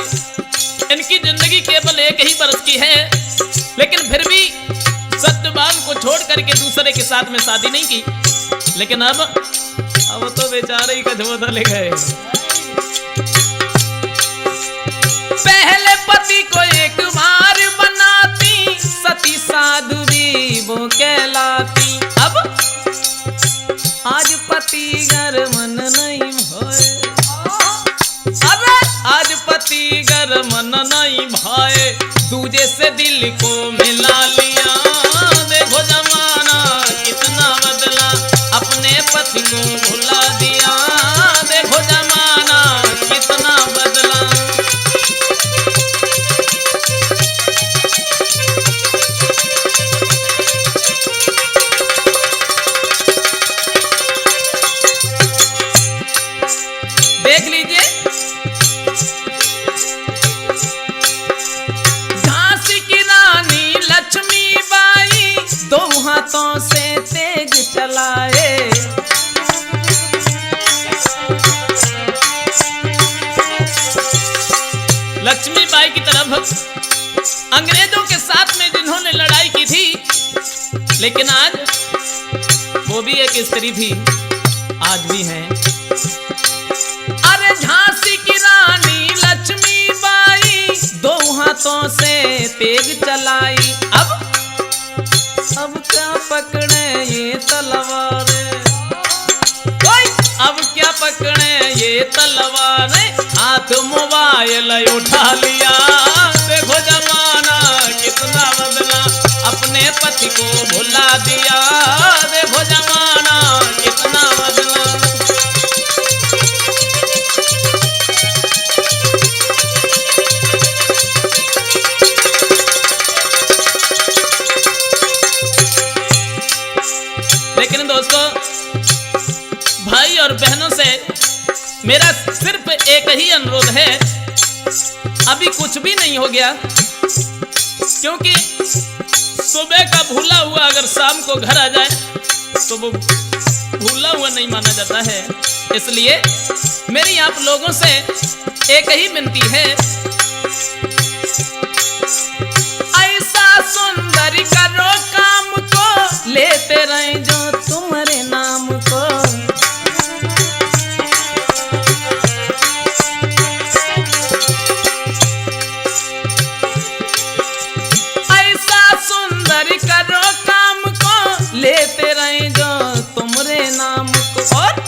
इनकी जिंदगी केवल एक ही बरस की है, लेकिन फिर भी सत्यवान को छोड़ करके दूसरे के साथ में शादी नहीं की। लेकिन अब तो बेचारे ही कछ बदल गए। पहले पति को एक बार बनाती, सती साध्वी वो कहलाती। अब आज पति घर मन नहीं भाए, अरे आज पति घर मन नहीं भाए, दूजे से दिल को मिला लिया। देखो जमाना कितना बदला, अपने पति को भुला दिया। देखो जमाना कितना बदला। देख लीजिए, झांसी की रानी लक्ष्मीबाई दो हाथों से तेज चलाए। लक्ष्मीबाई की तरफ अंग्रेजों के साथ में जिन्होंने लड़ाई की थी, लेकिन आज वो भी एक स्त्री थी, आज भी है। अरे झांसी की रानी लक्ष्मीबाई दो हाथों से तेज चलाई। अब क्या पकड़े ये तलवार, अब क्या पकड़े ये तलवार, हाथ मोबाइल उठा लिया। देखो जमाना कितना बदला, अपने पति को भुला दिया। देखो जमाना कितना बदला। लेकिन दोस्तों, भाई और बहनों से मेरा सिर्फ एक ही अनुरोध है, अभी कुछ भी नहीं हो गया, क्योंकि सुबह का भूला हुआ अगर शाम को घर आ जाए तो वो भूला हुआ नहीं माना जाता है। इसलिए मेरी आप लोगों से एक ही विनती है, ऐसा सुंदर करो काम को, लेते रहे जो तुम्हारे नाम को। ऐसा सुंदर करो काम को, लेते रहे जो तुम्हारे नाम को। और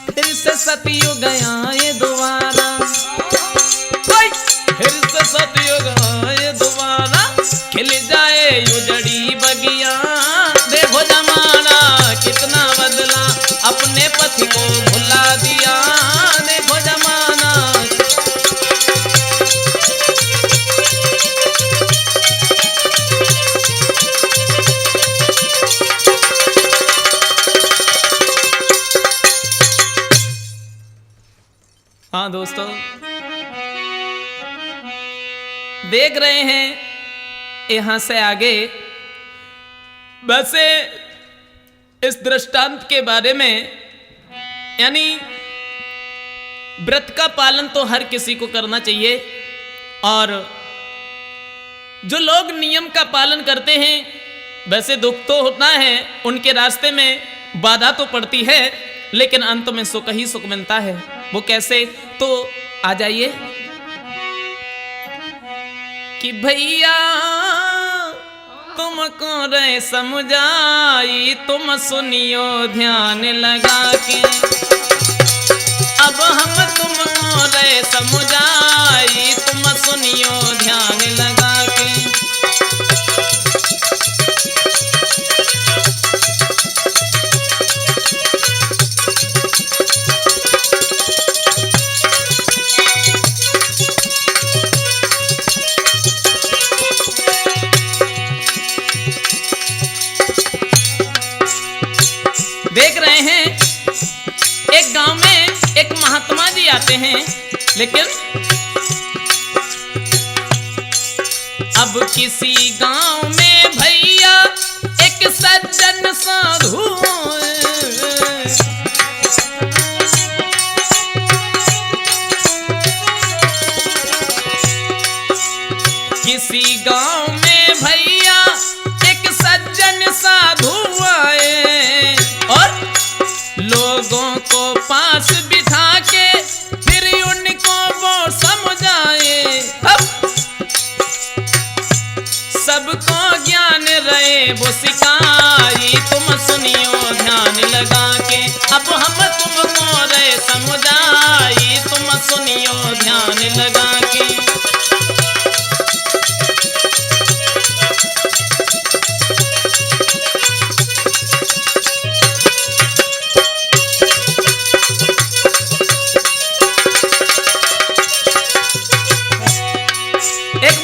फिर से सतयुग आए दोबारा, फिर से सतयुग आए दोबारा, खिल जाए उजड़ी बगिया। देखो जमाना कितना बदला, अपने पति को भुला दिया। देखो जमाना। हाँ दोस्तों, देख रहे हैं यहां से आगे वैसे इस दृष्टांत के बारे में, यानी व्रत का पालन तो हर किसी को करना चाहिए, और जो लोग नियम का पालन करते हैं वैसे दुख तो होता है, उनके रास्ते में बाधा तो पड़ती है, लेकिन अंत में सुख ही सुख मिलता है। वो कैसे, तो आ जाइए कि भैया तुमको रे समझाई, तुम सुनियो ध्यान लगा के। अब हम तुमको रे समझाई, तुम सुनियो ध्यान लगा के। देख रहे हैं एक गांव में एक महात्मा जी आते हैं, लेकिन अब किसी गांव में भैया एक सज्जन साधु, किसी गांव में भैया एक सज्जन साधु आए और लोगों को पास बिठा के फिर उनको वो समझाए। अब सबको ज्ञान रहे वो सिखाई, तुम सुनियो ध्यान लगा के। अब हम तुमको रहे समझाई, तुम सुनियो ध्यान लगा के।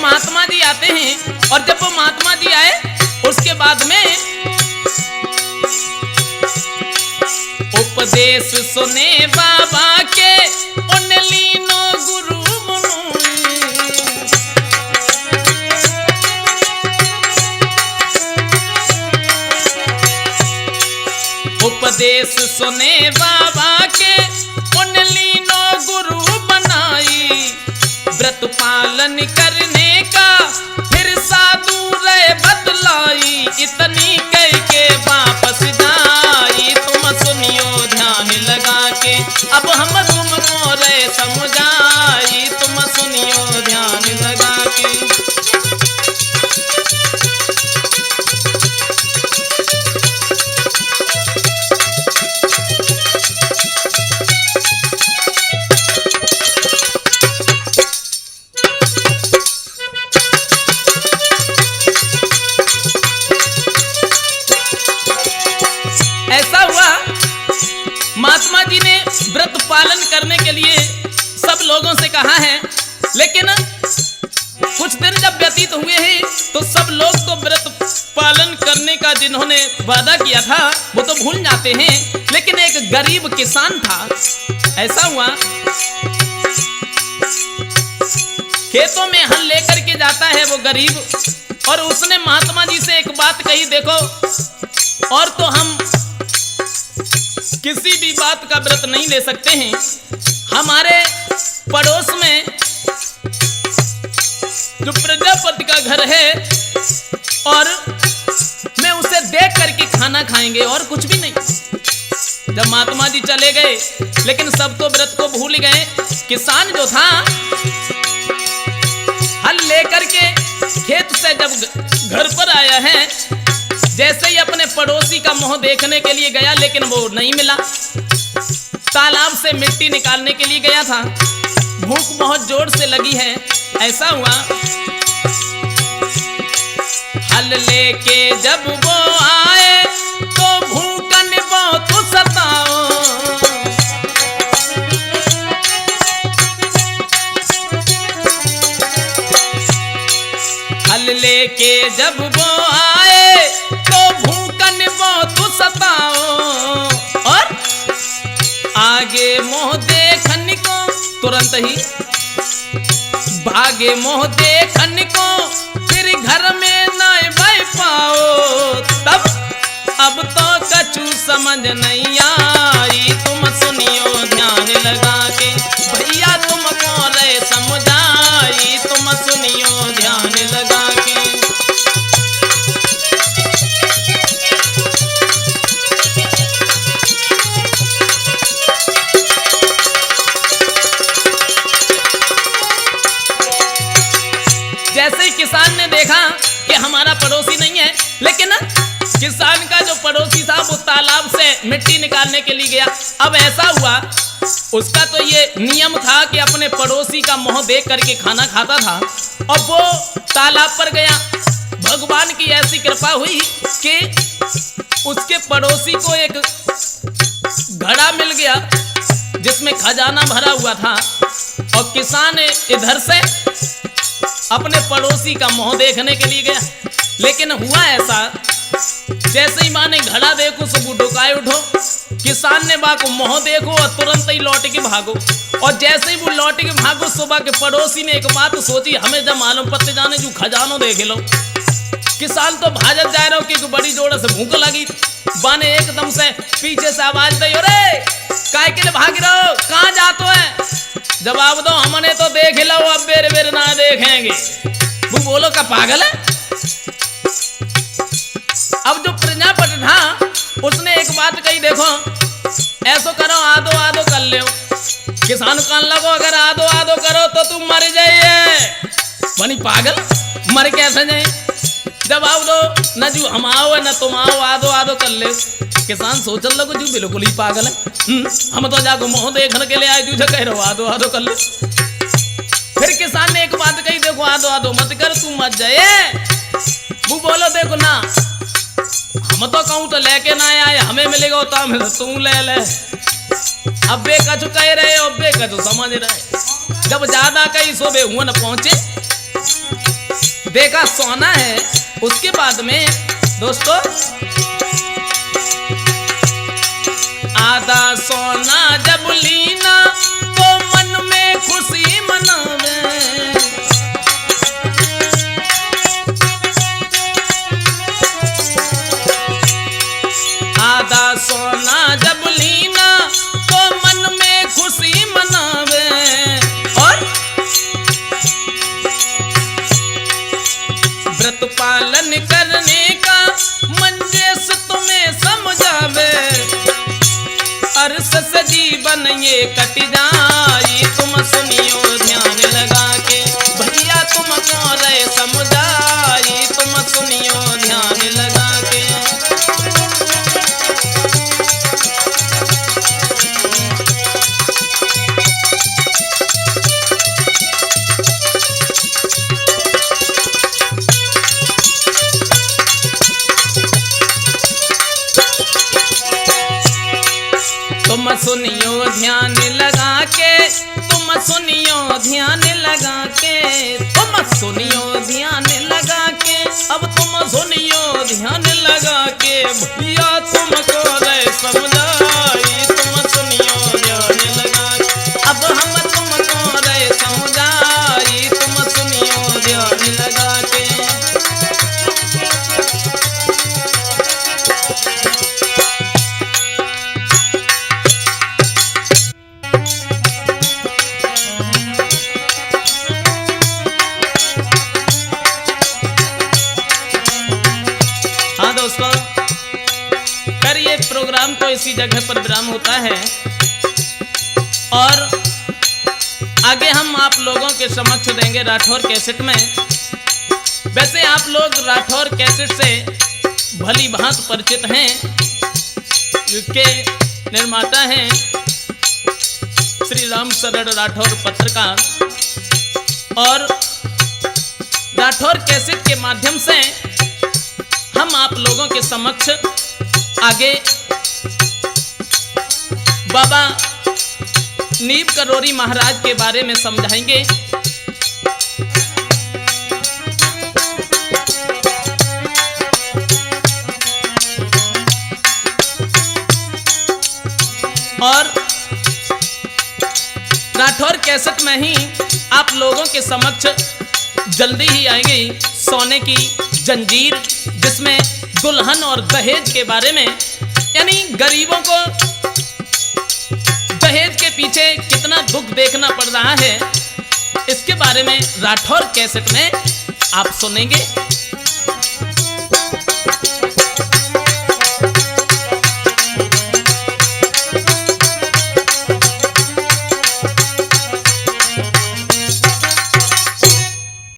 महात्मा जी आते हैं और जब वो महात्मा जी आए उसके बाद में उपदेश सुने बाबा के, उन लीनो गुरु मुनु। उपदेश सुने बाबा के, उन लीनो गुरु बनाई। व्रत पालन करने का फिर साधु रे बतलाई, इतनी कह के वापस जाई, तुम सुनियो ध्यान लगा के। अब हम तुमको रे समझाई, तुम सुनियो ध्यान लगा के। महात्मा जी ने व्रत पालन करने के लिए सब लोगों से कहा है, लेकिन कुछ दिन जब व्यतीत हुए हैं तो सब लोग तो व्रत पालन करने का जिन्होंने वादा किया था वो तो भूल जाते हैं, लेकिन एक गरीब किसान था। ऐसा हुआ खेतों में हल लेकर के जाता है वो गरीब, और उसने महात्मा जी से एक बात कही, देखो और तो हम किसी भी बात का व्रत नहीं ले सकते हैं। हमारे पड़ोस में जो प्रजापति का घर है और मैं उसे देख करके खाना खाएंगे और कुछ भी नहीं। जब महात्मा जी चले गए लेकिन सब तो व्रत को भूल गए। किसान जो था हल लेकर के खेत से जब घर पर आया है, जैसे ही अपने पड़ोसी का मुंह देखने के लिए गया लेकिन वो नहीं मिला। तालाब से मिट्टी निकालने के लिए गया था, भूख बहुत जोर से लगी है। ऐसा हुआ हल लेके जब वो आए तो भूखन बहुत सताओ। हल लेके जब वो आए तो भूखन बहुत सताओ, और आगे मुंह देखन को तुरंत ही भागे मुंह देखन को, फिर घर में ना बैठ पाओ। तब अब तो कछु समझ नहीं आई, तुम सुनियो ध्यान लगा के। भैया तुमको रे समझाई, तुम सुनियो ध्यान लगा के। किसान का जो पड़ोसी था वो तालाब से मिट्टी निकालने के लिए गया। अब ऐसा हुआ, उसका तो ये नियम था कि अपने पड़ोसी का मुंह देख करके खाना खाता था। और वो तालाब पर गया, भगवान की ऐसी कृपा हुई कि उसके पड़ोसी को एक घड़ा मिल गया जिसमें खजाना भरा हुआ था। और किसान इधर से अपने पड़ोसी का मुंह देखने के लिए गया। लेकिन हुआ ऐसा, जैसे ही माँ ने घड़ा देखो सब डुकाए उठो, किसान ने बा को मुंह देखो और तुरंत ही लौट के भागो। और जैसे ही वो लौट के भागो, सुबह के पड़ोसी ने एक बात सोची, हमें जब मालूम पत्ते जाने जो खजानो देख लो। किसान तो भाजत जा रहा हो क्योंकि बड़ी जोर से भूख लगी। बा ने एकदम से पीछे से आवाज दी, अरे काय के लिए भाग रहे हो, कहाँ जाते है? जवाब दो, हमने तो देख लो, अब बेर बेर ना देखेंगे। वो बोलो का पागल है। अब जो प्रजापति था उसने एक बात कही, देखो ऐसो करो, आधो आधो कर ले। किसान कहने लगो, अगर आधो आधो करो तो तुम मर जाइए। बनी पागल, मर कैसे जाए? जवाब दो, न जो हम आओ न तुम आओ, आधो आधो कर ले। किसान सोचने लगो जो बिल्कुल ही पागल है, हम तो जाको मुंह देखने के लिए आए, तुझे कह रहे हो आधो आधो कर ले। फिर किसान ने एक बात कही, देखो आधो आधो मत कर, तू मत जाए। वो बोलो, देखो ना हम तो कहूँ तो लेके ना आए, हमें मिलेगा तो हमें तू ले ले। अब बे कछु कह रहे हो, बे कछु समझ रहे। जब ज्यादा कहीं सोबे हुआ न पहुंचे, देखा सोना है। उसके बाद में दोस्तों आधा सोना जब लीना तो मन में खुशी मनावे। आधा सोना जब लीना तो मन में खुशी मनावे। और व्रत पालन करने का मंजेश तुम्हें समझावे। अरस से जीवन ये कट जाई, तुम सुनियो ध्यान लगा के। भैया तुमको रहे समुदाई, तुम सुनियो ध्यान लगा के। तुम सुनियो ध्यान लगा के, तुम सुनियो ध्यान लगा के, तुम सुनियो ध्यान लगा के। अब तुम सुनियो ध्यान लगा के, भैया तुमको रे समझाई, तुम सुनियो ध्यान लगा के। अब हम तुमको रे समझाई, तुम सुनियो ध्यान लगा के। दोस्तों, कर ये प्रोग्राम तो इसी जगह पर विराम होता है और आगे हम आप लोगों के समक्ष देंगे राठौर कैसेट में। वैसे आप लोग राठौर कैसेट से भली भांति परिचित हैं, जिसके निर्माता हैं श्री राम शरण राठौर पत्रकार। और राठौर कैसेट के माध्यम से हम आप लोगों के समक्ष आगे बाबा नीम करोरी महाराज के बारे में समझाएंगे। और राठौर कैसेट में ही आप लोगों के समक्ष जल्दी ही आएंगे सोने की जंजीर, जिसमें दुल्हन और दहेज के बारे में, यानी गरीबों को दहेज के पीछे कितना दुख देखना पड़ रहा है, इसके बारे में राठौर कैसेट में आप सुनेंगे।